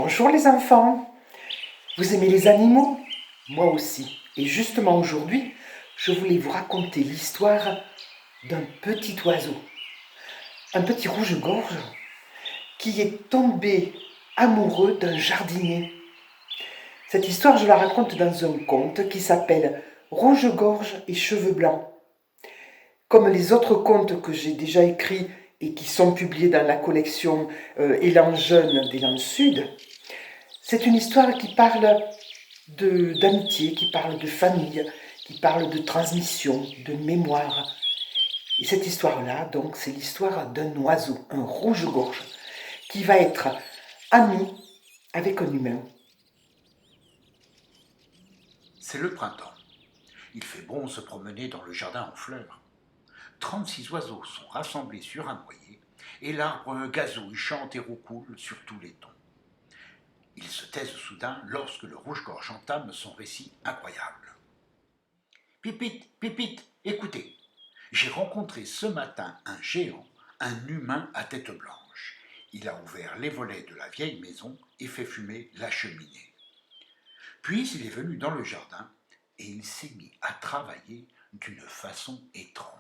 Bonjour les enfants, vous aimez les animaux? Moi aussi. Et justement aujourd'hui, je voulais vous raconter l'histoire d'un petit oiseau, un petit rouge-gorge qui est tombé amoureux d'un jardinier. Cette histoire, je la raconte dans un conte qui s'appelle Rouge-gorge et cheveux blancs. Comme les autres contes que j'ai déjà écrits et qui sont publiés dans la collection Élan Jeune d'Élan Sud, c'est une histoire qui parle d'amitié, qui parle de famille, qui parle de transmission, de mémoire. Et cette histoire-là, donc, c'est l'histoire d'un oiseau, un rouge-gorge, qui va être ami avec un humain. C'est le printemps. Il fait bon se promener dans le jardin en fleurs. 36 oiseaux sont rassemblés sur un noyer, et l'arbre gazouille, chante et roucoule sur tous les tons. Ils se taisent soudain lorsque le rouge-gorge entame son récit incroyable. Pipite, pipite, écoutez, j'ai rencontré ce matin un géant, un humain à tête blanche. Il a ouvert les volets de la vieille maison et fait fumer la cheminée. Puis il est venu dans le jardin et il s'est mis à travailler d'une façon étrange.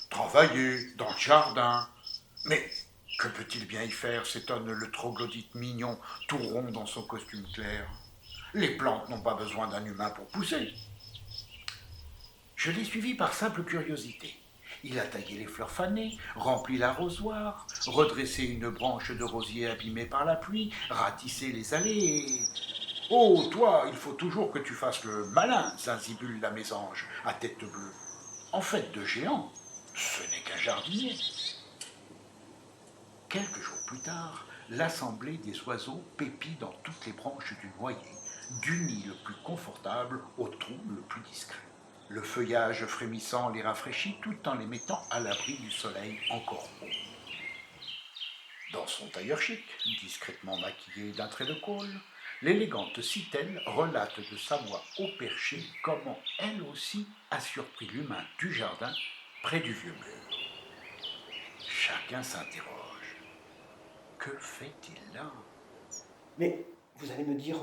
Travailler dans le jardin? Mais que peut-il bien y faire, s'étonne le troglodyte mignon, tout rond dans son costume clair. Les plantes n'ont pas besoin d'un humain pour pousser. Je l'ai suivi par simple curiosité. Il a taillé les fleurs fanées, rempli l'arrosoir, redressé une branche de rosier abîmée par la pluie, ratissé les allées et... Oh, toi, il faut toujours que tu fasses le malin, zinzibule la mésange, à tête bleue. En fait de géant, ce n'est qu'un jardinier. Quelques jours plus tard, l'assemblée des oiseaux pépit dans toutes les branches du noyer, du nid le plus confortable au trou le plus discret. Le feuillage frémissant les rafraîchit tout en les mettant à l'abri du soleil encore haut. Dans son tailleur chic, discrètement maquillé d'un trait de colle, l'élégante Citelle relate de sa voix au perché comment elle aussi a surpris l'humain du jardin près du vieux mur. Chacun s'interroge. Que fait-il là? Mais vous allez me dire,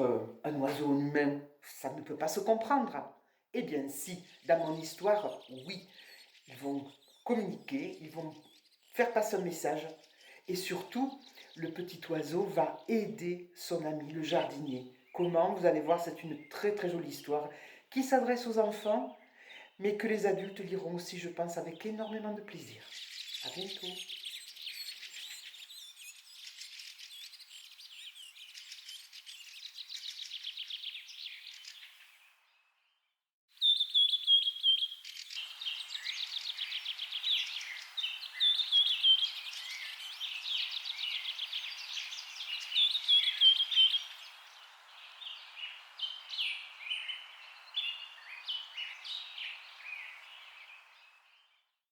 un oiseau, un humain, ça ne peut pas se comprendre. Eh bien si, dans mon histoire, oui, ils vont communiquer, ils vont faire passer un message. Et surtout, le petit oiseau va aider son ami, le jardinier. Comment? Vous allez voir, c'est une très très jolie histoire qui s'adresse aux enfants, mais que les adultes liront aussi, je pense, avec énormément de plaisir. À bientôt.